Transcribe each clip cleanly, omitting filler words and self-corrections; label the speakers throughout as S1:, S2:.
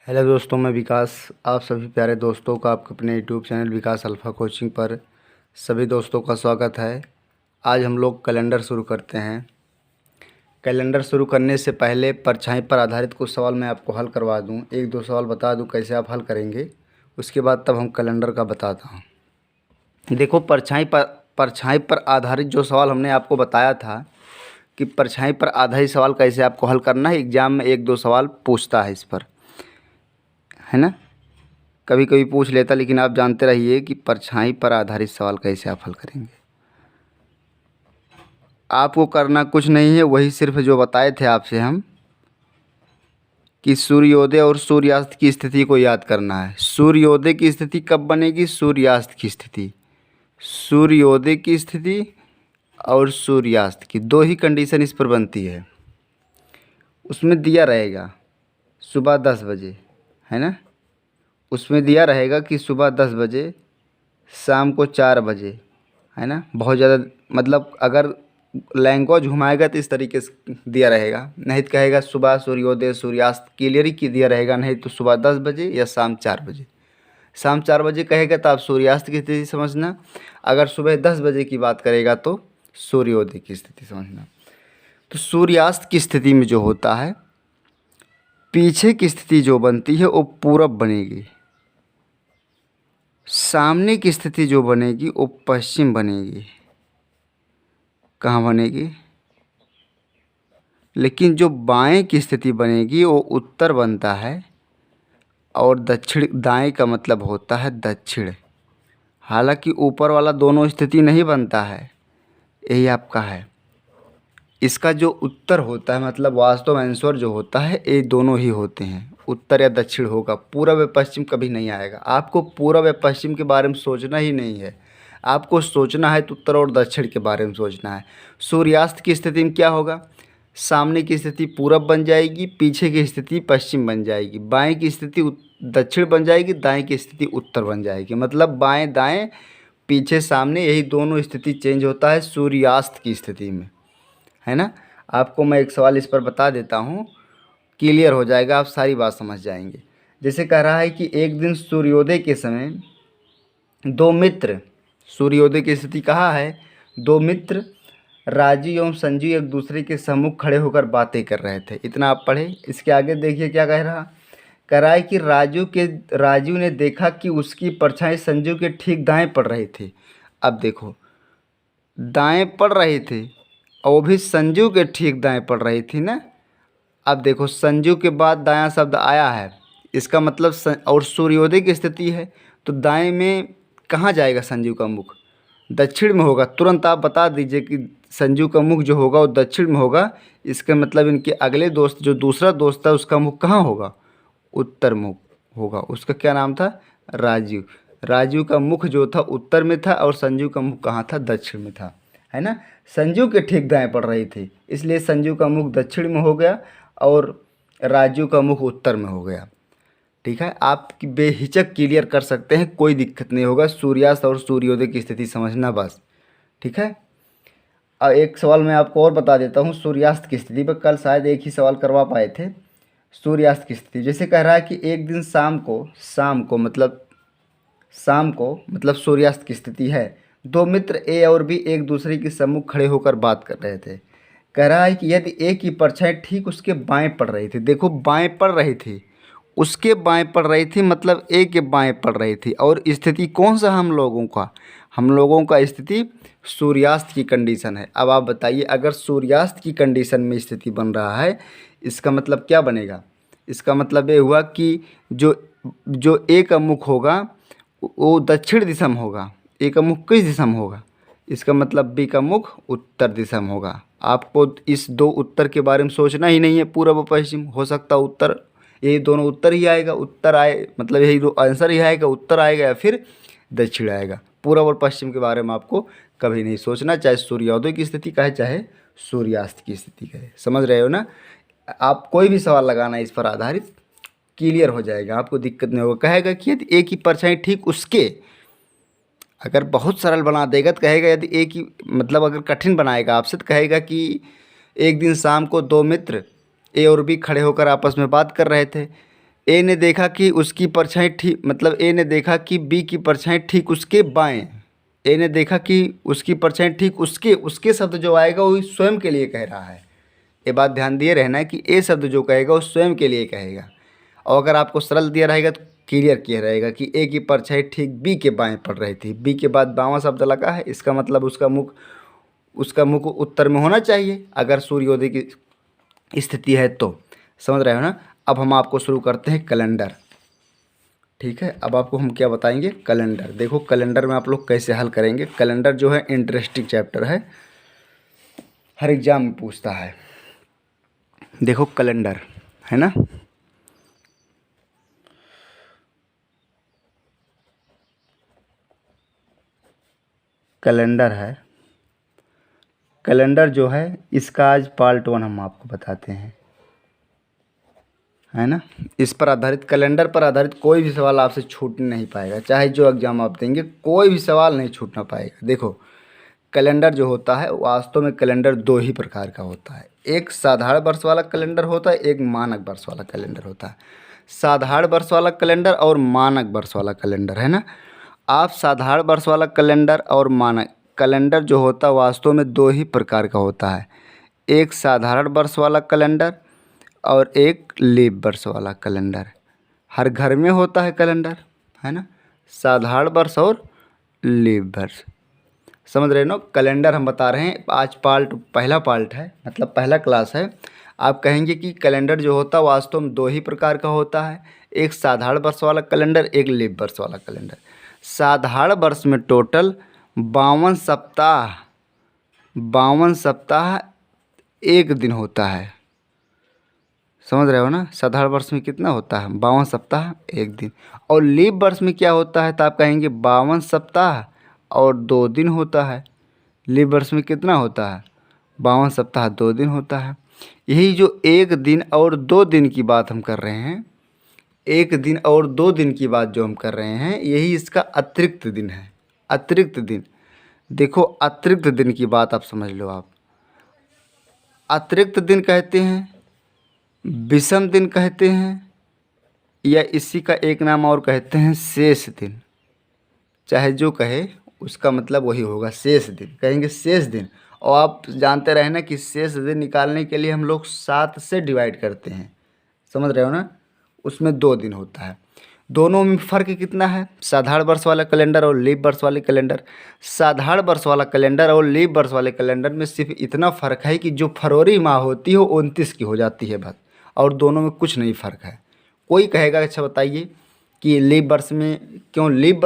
S1: Hello दोस्तों, मैं विकास। आप सभी प्यारे दोस्तों का आपके अपने यूट्यूब चैनल विकास अल्फ़ा कोचिंग पर सभी दोस्तों का स्वागत है। आज हम लोग कैलेंडर शुरू करते हैं। कैलेंडर शुरू करने से पहले परछाई पर आधारित कुछ सवाल मैं आपको हल करवा दूं, एक दो सवाल बता दूं कैसे आप हल करेंगे। उसके बाद तब हम कैलेंडर का बताता हूं। देखो, परछाई पर आधारित जो सवाल हमने आपको बताया था कि परछाई पर आधारित सवाल कैसे आपको हल करना है। एग्ज़ाम में एक दो सवाल पूछता है इस पर, है ना। कभी कभी पूछ लेता, लेकिन आप जानते रहिए कि परछाई पर आधारित सवाल कैसे आप हल करेंगे। आपको करना कुछ नहीं है, वही सिर्फ जो बताए थे आपसे हम कि सूर्योदय और सूर्यास्त की स्थिति को याद करना है। सूर्योदय की स्थिति कब बनेगी, सूर्यास्त की स्थिति। सूर्योदय की स्थिति और सूर्यास्त की दो ही कंडीशन इस पर बनती है। उसमें दिया रहेगा सुबह 10 बजे, है ना। उसमें दिया रहेगा कि सुबह 10 बजे, शाम को 4 बजे, है ना। बहुत ज़्यादा मतलब अगर लैंग्वेज घुमाएगा तो इस तरीके से दिया रहेगा, नहीं तो कहेगा सुबह सूर्योदय सूर्यास्त क्लियर ही की दिया रहेगा, नहीं तो सुबह 10 बजे या शाम 4 बजे। शाम 4 बजे कहेगा तो आप सूर्यास्त की स्थिति समझना। अगर सुबह 10 बजे की बात करेगा तो सूर्योदय की स्थिति समझना। तो सूर्यास्त की स्थिति में जो होता है, पीछे की स्थिति जो बनती है वो पूरब बनेगी, सामने की स्थिति जो बनेगी वो पश्चिम बनेगी। कहाँ बनेगी? लेकिन जो बाएं की स्थिति बनेगी वो उत्तर बनता है, और दक्षिण, दाएं का मतलब होता है दक्षिण। हालांकि ऊपर वाला दोनों स्थिति नहीं बनता है, यही आपका है। इसका जो उत्तर होता है, मतलब वास्तव में आंसर जो होता है, ये दोनों ही होते हैं, उत्तर या दक्षिण होगा। पूरब या पश्चिम कभी नहीं आएगा। आपको पूरब या पश्चिम के बारे में सोचना ही नहीं है, आपको सोचना है तो उत्तर और दक्षिण के बारे में सोचना है। सूर्यास्त की स्थिति में क्या होगा, सामने की स्थिति पूरब बन जाएगी, पीछे की स्थिति पश्चिम बन जाएगी, बाएं की स्थिति दक्षिण बन जाएगी, दाएं की स्थिति उत्तर बन जाएगी। मतलब बाएं दाएं, पीछे सामने, यही दोनों स्थिति चेंज होता है सूर्यास्त की स्थिति में, है ना। आपको मैं एक सवाल इस पर बता देता हूँ, क्लियर हो जाएगा, आप सारी बात समझ जाएंगे। जैसे कह रहा है कि एक दिन सूर्योदय के समय दो मित्र, सूर्योदय की स्थिति कहाँ है, दो मित्र राजू एवं संजू एक दूसरे के सम्मुख खड़े होकर बातें कर रहे थे। इतना आप पढ़े। इसके आगे देखिए क्या कह रहा है कि राजू ने देखा कि उसकी परछाई संजू के ठीक दाएं पड़ रही थी। अब देखो, दाएं पड़ रही थी और वो भी संजू के ठीक दाएं पड़ रही थी ना। अब देखो, संजू के बाद दायां शब्द आया है, इसका मतलब और सूर्योदय की स्थिति है, तो दाएं में कहाँ जाएगा संजू का मुख, दक्षिण में होगा। तुरंत आप बता दीजिए कि संजू का मुख जो होगा वो दक्षिण में होगा। इसका मतलब इनके अगले दोस्त, जो दूसरा दोस्त था, उसका मुख कहाँ होगा, उत्तर मुख होगा। उसका क्या नाम था, राजू। राजू का मुख जो था उत्तर में था और संजू का मुख कहाँ था, दक्षिण में था, है ना। संजू के ठीक दाएं पड़ रही थी, इसलिए संजू का मुख दक्षिण में हो गया और राजू का मुख उत्तर में हो गया। ठीक है, आप बेहिचक क्लियर कर सकते हैं, कोई दिक्कत नहीं होगा। सूर्यास्त और सूर्योदय की स्थिति समझना बस, ठीक है। और एक सवाल मैं आपको और बता देता हूँ सूर्यास्त की स्थिति पर। कल शायद एक ही सवाल करवा पाए थे सूर्यास्त की स्थिति। जैसे कह रहा है कि एक दिन शाम को मतलब सूर्यास्त की स्थिति है। दो मित्र ए और बी एक दूसरे के सम्मुख खड़े होकर बात कर रहे थे। कह रहा है कि यदि ए की परछाई ठीक उसके बाएं पड़ रही थी, देखो बाएं पड़ रही थी, उसके बाएं पड़ रही थी, मतलब ए के बाएं पड़ रही थी। और स्थिति कौन सा हम लोगों का स्थिति सूर्यास्त की कंडीशन है। अब आप बताइए, अगर सूर्यास्त की कंडीशन में स्थिति बन रहा है, इसका मतलब क्या बनेगा, इसका मतलब ये हुआ कि जो जो ए का मुख होगा वो दक्षिण दिशा में होगा। ए का मुख किस दिशा में होगा, इसका मतलब बी का मुख उत्तर दिशा में होगा। आपको इस दो उत्तर के बारे में सोचना ही नहीं है, पूर्व और पश्चिम। हो सकता उत्तर, यही दोनों उत्तर ही आएगा, उत्तर आए मतलब यही दो आंसर ही आएगा, उत्तर आएगा या फिर दक्षिण आएगा। पूर्व और पश्चिम के बारे में आपको कभी नहीं सोचना, चाहे सूर्योदय की स्थिति का है चाहे सूर्यास्त की स्थिति का है। समझ रहे हो ना। आप कोई भी सवाल लगाना इस पर आधारित, क्लियर हो जाएगा, आपको दिक्कत नहीं होगा। कहेगा कि यदि एक ही परछाई ठीक उसके, अगर बहुत सरल बना देगा तो कहेगा यदि एक ही, मतलब अगर कठिन बनाएगा आपसे तो कहेगा कि एक दिन शाम को दो मित्र ए और बी खड़े होकर आपस में बात कर रहे थे। ए ने देखा कि उसकी परछाई ठीक, मतलब ए ने देखा कि बी की परछाई ठीक उसके बाएं। ए ने देखा कि उसकी परछाई ठीक उसके, उसके शब्द जो आएगा वो स्वयं के लिए कह रहा है। ये बात ध्यान दिए रहना है कि ए शब्द जो कहेगा वो स्वयं के लिए कहेगा। और अगर आपको सरल दिया रहेगा तो क्लियर किया रहेगा कि ए की परछाई ठीक बी के बाएं पड़ रही थी, बी के बाद बावां शब्द लगा है, इसका मतलब उसका मुख उत्तर में होना चाहिए अगर सूर्योदय की स्थिति है तो। समझ रहे हो ना। अब हम आपको शुरू करते हैं कैलेंडर। ठीक है, अब आपको हम क्या बताएंगे, कैलेंडर। देखो कैलेंडर में आप लोग कैसे हल करेंगे। कैलेंडर जो है इंटरेस्टिंग चैप्टर है, हर एग्जाम में पूछता है। देखो कैलेंडर है ना, कैलेंडर है। कैलेंडर जो है इसका आज पार्ट 1 हम आपको बताते हैं, है ना। इस पर आधारित, कैलेंडर पर आधारित कोई भी सवाल आपसे छूट नहीं पाएगा, चाहे जो एग्जाम आप देंगे कोई भी सवाल नहीं छूटना पाएगा। देखो कैलेंडर जो होता है वास्तव में कैलेंडर दो ही प्रकार का होता है, एक साधारण वर्ष वाला कैलेंडर होता है, एक मानक वर्ष वाला कैलेंडर होता है। साधारण वर्ष वाला कैलेंडर और मानक वर्ष वाला कैलेंडर, है ना। आप साधारण वर्ष वाला कैलेंडर और मानक कैलेंडर जो होता है वास्तव में दो ही प्रकार का होता है, एक साधारण वर्ष वाला कैलेंडर और एक लीप वर्ष वाला कैलेंडर। हर घर में होता है कैलेंडर, है ना, साधारण वर्ष और लीप वर्ष। समझ रहे हो ना। कैलेंडर हम बता रहे हैं, आज पहला पार्ट है, मतलब पहला क्लास है। आप कहेंगे कि कैलेंडर जो होता है वास्तव में दो ही प्रकार का होता है, एक साधारण वर्ष वाला कैलेंडर, एक लीप वर्ष वाला कैलेंडर। साधारण वर्ष में टोटल 52 सप्ताह एक दिन होता है। समझ रहे हो ना। साधारण वर्ष में कितना होता है, 52 सप्ताह एक दिन। और लीप वर्ष में क्या होता है, तो आप कहेंगे 52 सप्ताह और 2 दिन होता है। लीप वर्ष में कितना होता है, 52 सप्ताह 2 दिन होता है। यही जो एक दिन और 2 दिन की बात हम कर रहे हैं, एक दिन और 2 दिन की बात जो हम कर रहे हैं, यही इसका अतिरिक्त दिन है। अतिरिक्त दिन, देखो अतिरिक्त दिन की बात आप समझ लो। आप अतिरिक्त दिन कहते हैं, विषम दिन कहते हैं, या इसी का एक नाम और कहते हैं शेष दिन। चाहे जो कहे उसका मतलब वही होगा, शेष दिन कहेंगे, शेष दिन। और आप जानते रहे ना कि शेष दिन निकालने के लिए हम लोग 7 से डिवाइड करते हैं। समझ रहे हो ना। उसमें 2 दिन होता है। दोनों में फ़र्क कितना है, साधारण वर्ष वाला कैलेंडर और लीप वर्ष वाले कैलेंडर। साधारण वर्ष वाला कैलेंडर और लीप वर्ष वाले कैलेंडर में सिर्फ इतना फ़र्क है कि जो फरवरी माह होती है वो 29 की हो जाती है बस, और दोनों में कुछ नहीं फ़र्क है। कोई कहेगा अच्छा बताइए कि लीप वर्ष में क्यों, लीप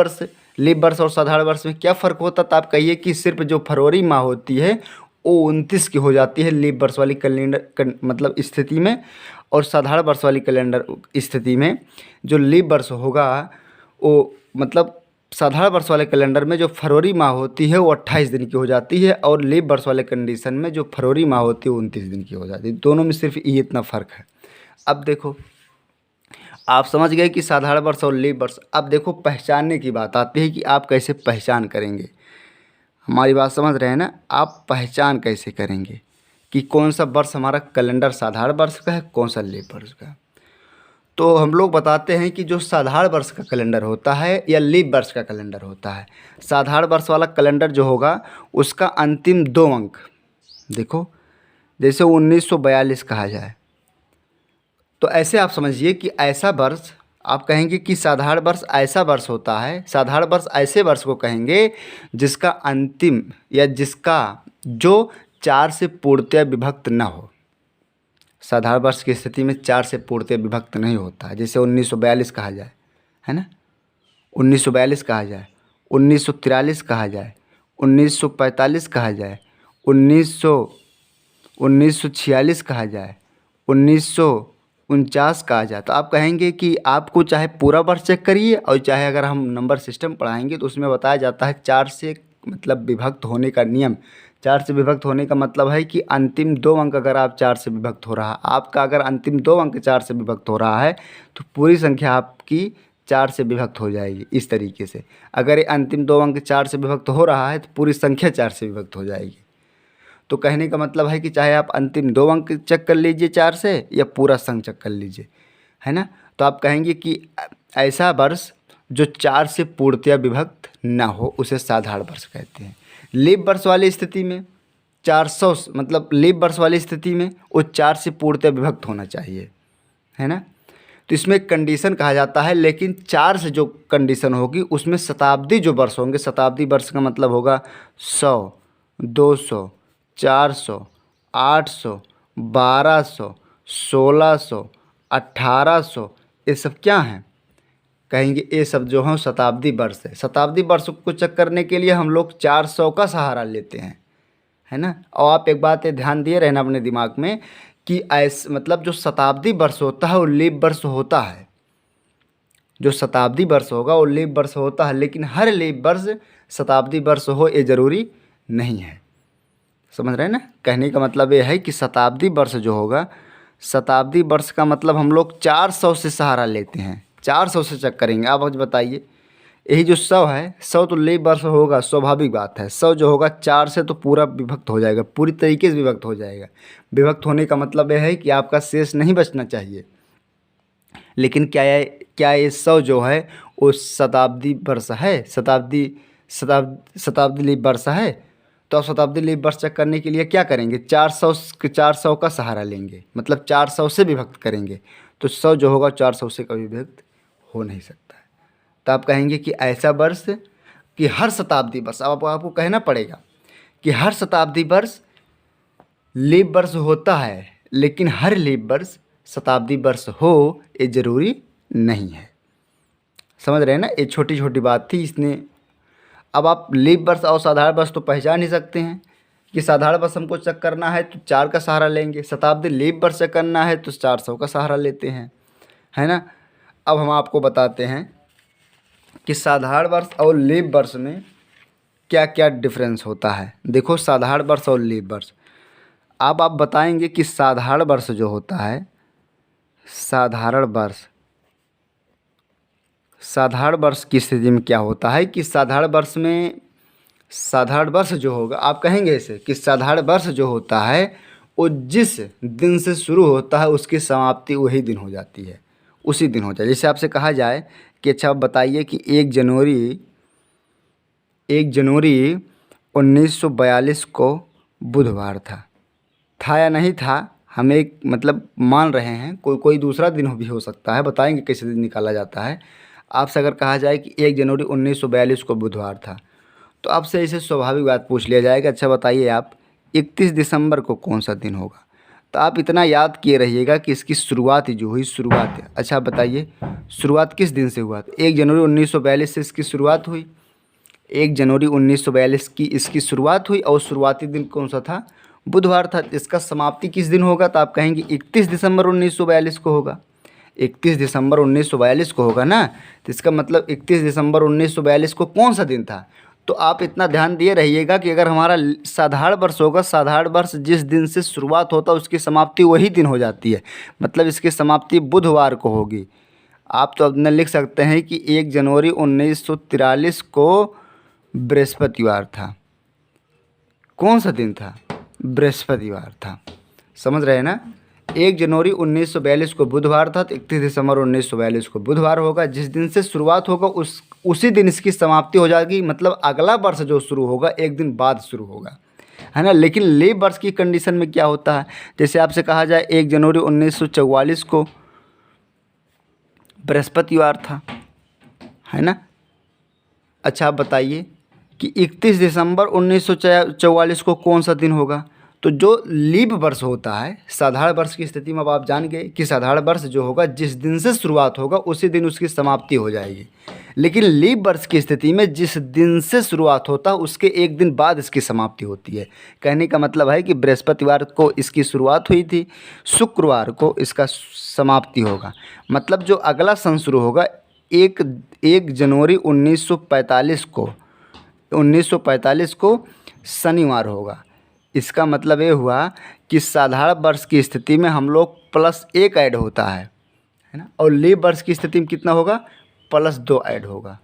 S1: वर्ष और साधारण वर्ष में क्या फ़र्क होता, तो आप कहिए कि सिर्फ जो फरवरी माह होती है वो 29 की हो जाती है लीप वर्ष वाली कैलेंडर मतलब स्थिति में, और साधारण वर्ष वाली कैलेंडर स्थिति में जो लीप वर्ष होगा वो मतलब साधारण वर्ष वाले कैलेंडर में जो फरवरी माह होती है वो 28 दिन की हो जाती है, और लीप वर्ष वाले कंडीशन में जो फरवरी माह होती है वो 29 दिन की हो जाती है। दोनों में सिर्फ ये इतना फ़र्क है। अब देखो आप समझ गए कि साधारण वर्ष और लीप वर्ष। अब देखो पहचानने की बात आती है कि आप कैसे पहचान करेंगे। हमारी बात समझ रहे हैं ना। आप पहचान कैसे करेंगे कि कौन सा वर्ष हमारा कैलेंडर साधारण वर्ष का है, कौन सा लीप वर्ष का। तो हम लोग बताते हैं कि जो साधारण वर्ष का कैलेंडर होता है या लीप वर्ष का कैलेंडर होता है, साधारण वर्ष वाला कैलेंडर जो होगा उसका अंतिम 2 अंक, देखो जैसे 1942 कहा जाए, तो ऐसे आप समझिए कि ऐसा वर्ष, आप कहेंगे कि साधारण वर्ष ऐसा वर्ष होता है, साधारण वर्ष ऐसे वर्ष को कहेंगे जिसका अंतिम या जिसका जो 4 से पूर्णतया विभक्त न हो। साधारण वर्ष की स्थिति में 4 से पूर्णतया विभक्त नहीं होता है। जैसे 1942 कहा जाए, है ना, 1942 कहा जाए, 1943 कहा जाए, 1945 कहा जाए, 1946 कहा जाए, 1949 कहा जाए। तो आप कहेंगे कि आपको चाहे पूरा वर्ष चेक करिए, और चाहे अगर हम नंबर सिस्टम पढ़ाएंगे तो उसमें बताया जाता है 4 से मतलब विभक्त होने का नियम। 4 से विभक्त होने का मतलब है कि अंतिम 2 अंक अगर आप 4 से विभक्त हो रहा है, आपका अगर अंतिम 2 अंक 4 से विभक्त हो रहा है तो पूरी संख्या आपकी 4 से विभक्त हो जाएगी। इस तरीके से अगर ये अंतिम 2 अंक 4 से विभक्त हो रहा है तो पूरी संख्या 4 से विभक्त हो जाएगी। तो कहने का मतलब है कि चाहे आप अंतिम 2 अंक चेक कर लीजिए 4 से, या पूरा संघ चेक कर लीजिए, है ना। तो आप कहेंगे कि ऐसा वर्ष जो 4 से पूर्णतया विभक्त ना हो उसे साधारण वर्ष कहते हैं। लीप वर्ष वाली स्थिति में 400 मतलब लीप वर्ष वाली स्थिति में वो 4 से पूर्णतया विभक्त होना चाहिए, है ना। तो इसमें एक कंडीशन कहा जाता है, लेकिन 4 से जो कंडीशन होगी उसमें शताब्दी जो वर्ष होंगे, शताब्दी वर्ष का मतलब होगा 100, 200, 400, 800, 1200, 1600, 1800, ये सब क्या हैं, कहेंगे ये सब जो हैं शताब्दी वर्ष है। शताब्दी वर्ष को चेक करने के लिए हम लोग 400 का सहारा लेते हैं, है ना। और आप एक बात ये ध्यान दिए रहना अपने दिमाग में कि ऐसे मतलब जो शताब्दी वर्ष होता है वो लीप वर्ष होता है, जो शताब्दी वर्ष होगा वो लीप वर्ष होता है, लेकिन हर लीप वर्ष शताब्दी वर्ष हो ये ज़रूरी नहीं है। समझ रहे हैं ना। कहने का मतलब ये है कि शताब्दी वर्ष जो होगा, शताब्दी वर्ष का मतलब हम लोग 400 से सहारा लेते हैं, 400 से चेक करेंगे। आप आज बताइए, यही जो 100 है, 100 तो लीप वर्ष होगा, स्वाभाविक बात है। 100 जो होगा 4 से तो पूरा विभक्त हो जाएगा, पूरी तरीके से विभक्त हो जाएगा। विभक्त होने का मतलब यह है कि आपका शेष नहीं बचना चाहिए। लेकिन क्या ये 100 जो है वो शताब्दी वर्ष है, शताब्दी लीप वर्ष है। तो आप शताब्दी लीप वर्ष चेक करने के लिए क्या करेंगे, 400 का सहारा लेंगे, मतलब 400 से विभक्त करेंगे। तो 100 जो होगा 400 से कभी विभक्त हो नहीं सकता है। तो आप कहेंगे कि ऐसा वर्ष कि हर शताब्दी वर्ष, अब आपको कहना पड़ेगा कि हर शताब्दी वर्ष लीप वर्ष होता है, लेकिन हर लीप वर्ष शताब्दी वर्ष हो ये ज़रूरी नहीं है। समझ रहे हैं ना। ये छोटी छोटी बात थी इसने। अब आप लीप वर्ष और साधारण वर्ष तो पहचान ही सकते हैं कि साधारण वर्ष हमको चेक करना है तो 4 का सहारा लेंगे, शताब्दी लीप वर्ष चेक करना है तो 400 का सहारा लेते हैं, है ना। अब हम आपको बताते हैं कि साधारण वर्ष और लीप वर्ष में क्या क्या डिफरेंस होता है। देखो, साधारण वर्ष और लीप वर्ष, अब आप बताएंगे कि साधारण वर्ष जो होता है, साधारण वर्ष की स्थिति में क्या होता है कि साधारण वर्ष जो होगा, आप कहेंगे इसे कि साधारण वर्ष जो होता है वो जिस दिन से शुरू होता है उसकी समाप्ति वही दिन हो जाती है, उसी दिन हो जाए। जैसे आपसे कहा जाए कि अच्छा आप बताइए कि 1 जनवरी 1942 को बुधवार था या नहीं था। हम एक मतलब मान रहे हैं, कोई दूसरा दिन भी हो सकता है, बताएंगे कैसे दिन निकाला जाता है। आपसे अगर कहा जाए कि 1 जनवरी 1942 को बुधवार था, तो आपसे इसे स्वाभाविक बात पूछ लिया जाएगा, अच्छा बताइए आप 31 दिसंबर को कौन सा दिन होगा। तो आप इतना याद किए रहिएगा कि इसकी शुरुआत ही जो हुई, शुरुआत है। अच्छा बताइए शुरुआत किस दिन से हुआ। तो 1 जनवरी 1942 से इसकी शुरुआत हुई, 1 जनवरी 1942 की इसकी शुरुआत हुई और शुरुआती दिन कौन सा था, बुधवार था। इसका समाप्ति किस दिन होगा, तो आप कहेंगे 31 दिसंबर 1942 को होगा। 31 दिसंबर 1942 को होगा ना। तो इसका मतलब 31 दिसंबर 1942 को कौन सा दिन था। तो आप इतना ध्यान दिए रहिएगा कि अगर हमारा साधारण वर्ष होगा, साधारण वर्ष जिस दिन से शुरुआत होता है उसकी समाप्ति वही दिन हो जाती है, मतलब इसकी समाप्ति बुधवार को होगी। आप तो अपने लिख सकते हैं कि 1 जनवरी 1943 को बृहस्पतिवार था। कौन सा दिन था, बृहस्पतिवार था। समझ रहे हैं ना। 1 जनवरी 1942 को बुधवार था, तो 31 दिसंबर 1942 को बुधवार होगा। जिस दिन से शुरुआत होगा उसी दिन इसकी समाप्ति हो जाएगी, मतलब अगला वर्ष जो शुरू होगा 1 दिन बाद शुरू होगा, है ना। लेकिन लीप वर्ष की कंडीशन में क्या होता है, जैसे आपसे कहा जाए 1 जनवरी 1944 को बृहस्पतिवार था, है ना। अच्छा आप बताइए कि 31 दिसंबर 1944 को कौन सा दिन होगा। तो जो लीप वर्ष होता है, साधारण वर्ष की स्थिति में अब आप जान गए कि साधारण वर्ष जो होगा जिस दिन से शुरुआत होगा उसी दिन उसकी समाप्ति हो जाएगी। लेकिन लीप वर्ष की स्थिति में जिस दिन से शुरुआत होता है उसके 1 दिन बाद इसकी समाप्ति होती है। कहने का मतलब है कि बृहस्पतिवार को इसकी शुरुआत हुई थी, शुक्रवार को इसका समाप्ति होगा, मतलब जो अगला सन शुरू होगा 1 जनवरी 1945 को शनिवार होगा। इसका मतलब ये हुआ कि साधारण वर्ष की स्थिति में हम लोग +1 ऐड होता है ना, और लीप वर्ष की स्थिति में कितना होगा, +2 ऐड होगा,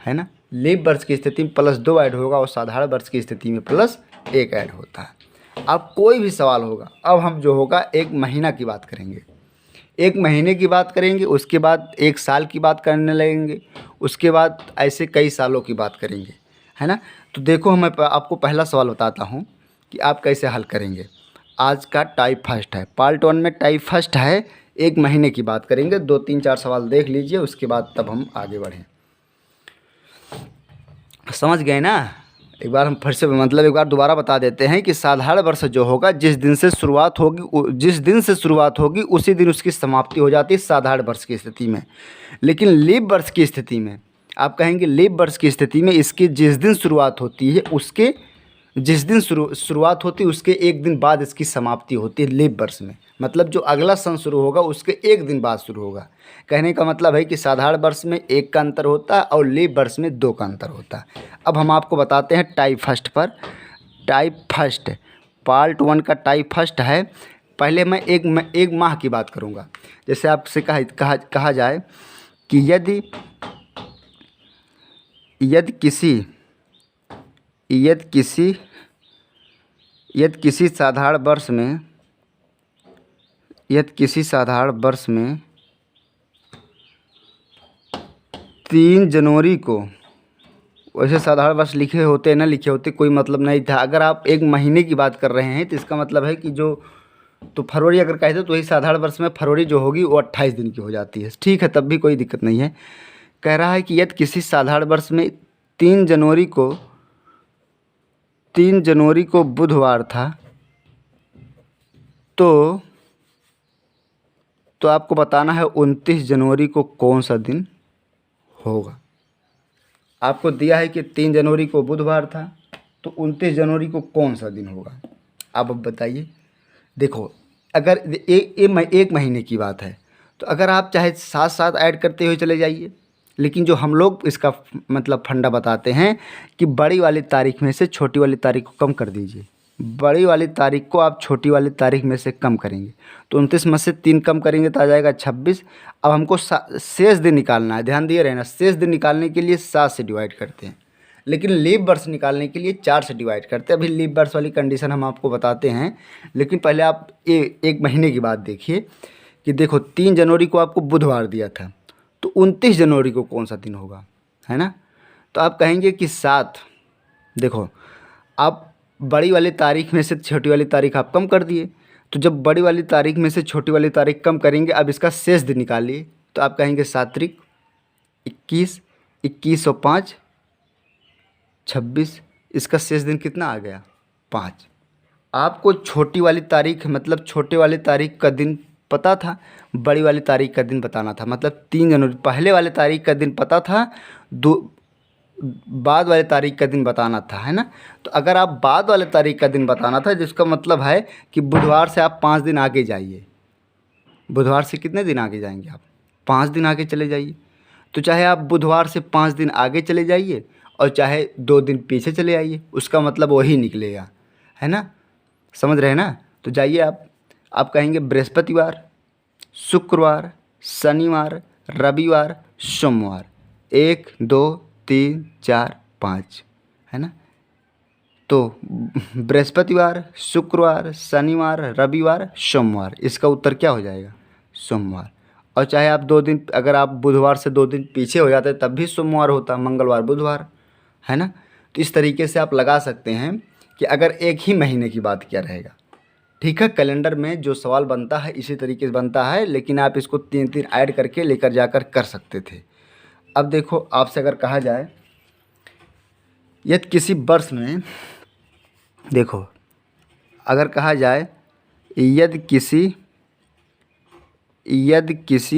S1: है ना। लीप वर्ष की स्थिति में +2 ऐड होगा और साधारण वर्ष की स्थिति में +1 ऐड होता है। अब कोई भी सवाल होगा, अब हम जो होगा एक महीना की बात करेंगे एक महीने की बात करेंगे, उसके बाद एक साल की बात करने लगेंगे, उसके बाद ऐसे कई सालों की बात करेंगे, है ना। तो देखो मैं आपको पहला सवाल बताता हूँ कि आप कैसे हल करेंगे। आज का टाइप फर्स्ट है, पार्ट 1 में टाइप फर्स्ट है, एक महीने की बात करेंगे। 2 3 4 सवाल देख लीजिए, उसके बाद तब हम आगे बढ़ें। समझ गए ना। एक बार हम फिर से मतलब एक बार दोबारा बता देते हैं कि साधारण वर्ष जो होगा, जिस दिन से शुरुआत होगी, जिस दिन से शुरुआत होगी उसी दिन उसकी समाप्ति हो जाती है साधारण वर्ष की स्थिति में। लेकिन लीप वर्ष की स्थिति में आप कहेंगे, लीप वर्ष की स्थिति में इसकी जिस दिन शुरुआत होती है उसके जिस दिन शुरुआत होती है उसके एक दिन बाद इसकी समाप्ति होती है लीप वर्ष में। मतलब जो अगला सन शुरू होगा उसके एक दिन बाद शुरू होगा। कहने का मतलब है कि साधारण वर्ष में एक का अंतर होता है और लीप वर्ष में दो का अंतर होता है। अब हम आपको बताते हैं टाइप फर्स्ट पर। टाइप फर्स्ट पार्ट 1 का टाइप फर्स्ट है। पहले मैं एक माह की बात करूँगा। जैसे आपसे कहा जाए कि यदि यदि किसी यदि किसी यदि किसी साधारण वर्ष में यदि किसी साधारण वर्ष में 3 जनवरी को, वैसे साधारण वर्ष लिखे होते न लिखे होते कोई मतलब नहीं था। अगर आप एक महीने की बात कर रहे हैं तो इसका मतलब है कि जो तो फरवरी अगर कहते तो वही साधारण वर्ष में फरवरी जो होगी वो 28 दिन की हो जाती है। ठीक है, तब भी कोई दिक्कत नहीं है। कह रहा है कि यदि किसी साधारण वर्ष में 3 जनवरी को 3 जनवरी को बुधवार था तो आपको बताना है 29 जनवरी को कौन सा दिन होगा। आपको दिया है कि 3 जनवरी को बुधवार था, तो 29 जनवरी को कौन सा दिन होगा। आप अब बताइए। देखो, अगर एक महीने की बात है तो अगर आप चाहे साथ साथ ऐड करते हुए चले जाइए, लेकिन जो हम लोग इसका मतलब फंडा बताते हैं कि बड़ी वाली तारीख में से छोटी वाली तारीख को कम कर दीजिए। बड़ी वाली तारीख को आप छोटी वाली तारीख में से कम करेंगे तो 29 में से 3 कम करेंगे तो आ जाएगा 26। अब हमको शेष दिन निकालना है, ध्यान दिए रहना। शेष दिन निकालने के लिए 7 से डिवाइड करते हैं, लेकिन लीप वर्ष निकालने के लिए 4 से डिवाइड करते हैं। अभी लीप वर्ष वाली कंडीशन हम आपको बताते हैं, लेकिन पहले आप एक महीने की बात देखिए कि देखो 3 जनवरी को आपको बुधवार दिया था, तो 29 जनवरी को कौन सा दिन होगा, है ना। तो आप कहेंगे कि 7। देखो, आप बड़ी वाली तारीख में से छोटी वाली तारीख आप कम कर दिए, तो जब बड़ी वाली तारीख में से छोटी वाली तारीख कम करेंगे, अब इसका शेष दिन निकालिए। तो आप कहेंगे 7 तारीख, 21, 21 और 5 26। इसका शेष दिन कितना आ गया, 5। आपको छोटी वाली तारीख मतलब छोटे वाली तारीख का दिन पता था, बड़ी वाली तारीख का दिन बताना था। मतलब 3 जनवरी पहले वाले तारीख का दिन पता था, दो बाद वाले तारीख का दिन बताना था, है ना। तो अगर आप बाद वाले तारीख का दिन बताना था, जिसका मतलब है कि बुधवार से आप 5 दिन आगे जाइए। बुधवार से कितने दिन आगे जाएंगे आप, 5 दिन आगे चले जाइए। तो चाहे आप बुधवार से 5 दिन आगे चले जाइए और चाहे 2 दिन पीछे चले आइए, उसका मतलब वही निकलेगा, है ना। समझ रहे हैं ना। तो जाइए आप कहेंगे बृहस्पतिवार, शुक्रवार, शनिवार, रविवार, सोमवार, 1 2 3 4 5, है ना। तो बृहस्पतिवार, शुक्रवार, शनिवार, रविवार, सोमवार, इसका उत्तर क्या हो जाएगा, सोमवार। और चाहे आप 2 दिन, अगर आप बुधवार से 2 दिन पीछे हो जाते तब भी सोमवार होता, मंगलवार, बुधवार, है ना। तो इस तरीके से आप लगा सकते हैं कि अगर एक ही महीने की बात किया रहेगा। ठीक है, कैलेंडर में जो सवाल बनता है इसी तरीके से बनता है, लेकिन आप इसको 3 ऐड करके लेकर जाकर कर सकते थे। अब देखो, आपसे अगर कहा जाए यदि किसी वर्ष में, देखो अगर कहा जाए यदि किसी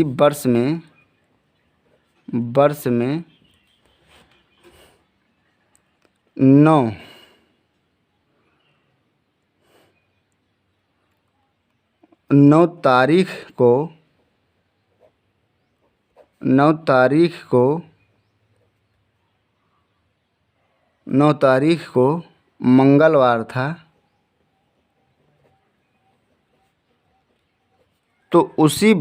S1: वर्ष में 9 तारीख को मंगलवार था, तो उसी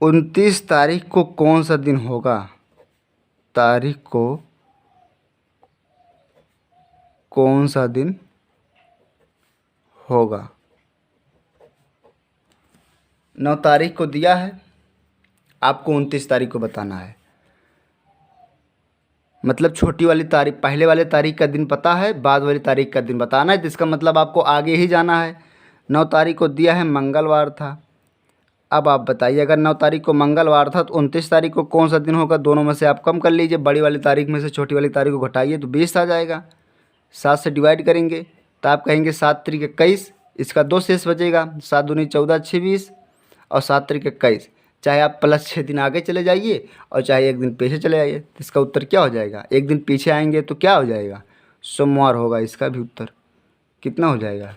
S1: 29 तारीख को कौन सा दिन होगा? तारीख को कौन सा दिन होगा? 9 तारीख को दिया है, आपको 29 तारीख को बताना है। मतलब छोटी वाली तारीख, पहले वाले तारीख का दिन पता है, बाद वाली तारीख का दिन बताना है, तो इसका मतलब आपको आगे ही जाना है। 9 तारीख को दिया है, मंगलवार था। अब आप बताइए, अगर 9 तारीख को मंगलवार था तो 29 तारीख को कौन सा दिन होगा? दोनों में से आप कम कर लीजिए, बड़ी वाली तारीख में से छोटी वाली तारीख को घटाइए तो 20 आ जाएगा। 7 से डिवाइड करेंगे तो आप कहेंगे 7 त्रिक 21, इसका 2 शेष बचेगा। 7 दूनी 14, 6 20 और 7 त्रिक 21। चाहे आप प्लस 6 दिन आगे चले जाइए और चाहे 1 दिन पीछे चले जाइए, तो इसका उत्तर क्या हो जाएगा? 1 दिन पीछे आएंगे तो क्या हो जाएगा? सोमवार होगा इसका भी उत्तर। कितना हो जाएगा?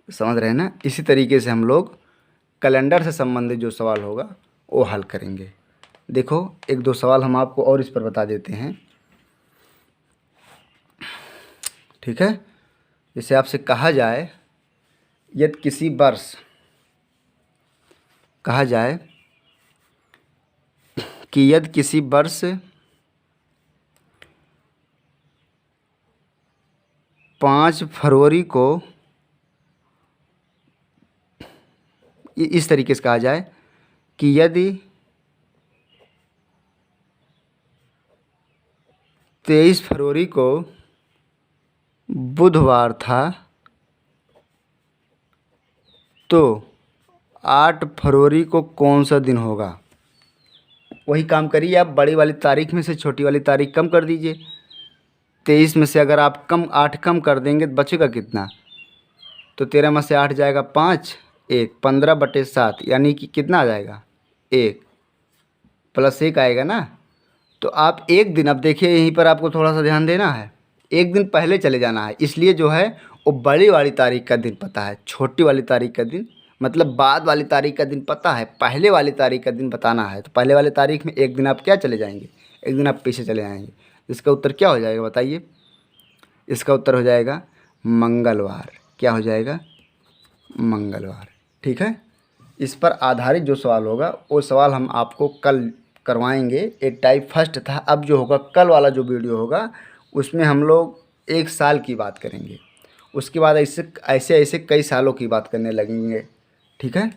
S1: समझ रहे हैं ना? इसी तरीके से हम लोग कैलेंडर से संबंधित जो सवाल होगा वो हल करेंगे। देखो 1-2 सवाल हम आपको और इस पर बता देते हैं, ठीक है। जैसे आपसे कहा जाए, यदि किसी वर्ष कहा जाए कि यदि किसी वर्ष 5 फरवरी को, इस तरीके से कहा जाए कि यदि 23 फरवरी को बुधवार था तो 8 फरवरी को कौन सा दिन होगा? वही काम करिए, आप बड़ी वाली तारीख में से छोटी वाली तारीख कम कर दीजिए। 23 में से अगर आप 8 कम कर देंगे तो बचेगा कितना? तो 13 में से 8 जाएगा 5, 1 15/7, यानी कि कितना आ जाएगा? 1 प्लस 1 आएगा ना। तो आप 1 दिन, अब देखिए यहीं पर आपको थोड़ा सा ध्यान देना है, 1 दिन पहले चले जाना है। इसलिए जो है वो बड़ी वाली तारीख का दिन पता है, छोटी वाली तारीख का दिन मतलब बाद वाली तारीख का दिन पता है, पहले वाली तारीख का दिन बताना है। तो पहले वाली तारीख में 1 दिन आप क्या चले जाएंगे? 1 दिन आप पीछे चले जाएंगे। इसका उत्तर क्या हो जाएगा बताइए? इसका उत्तर हो जाएगा मंगलवार। क्या हो जाएगा? मंगलवार। ठीक है। इस पर आधारित जो सवाल होगा वो सवाल हम आपको कल करवाएंगे। एक टाइप फर्स्ट था, अब जो होगा कल वाला जो वीडियो होगा उसमें हम लोग 1 साल की बात करेंगे। उसके बाद ऐसे ऐसे कई सालों की बात करने लगेंगे। ठीक है।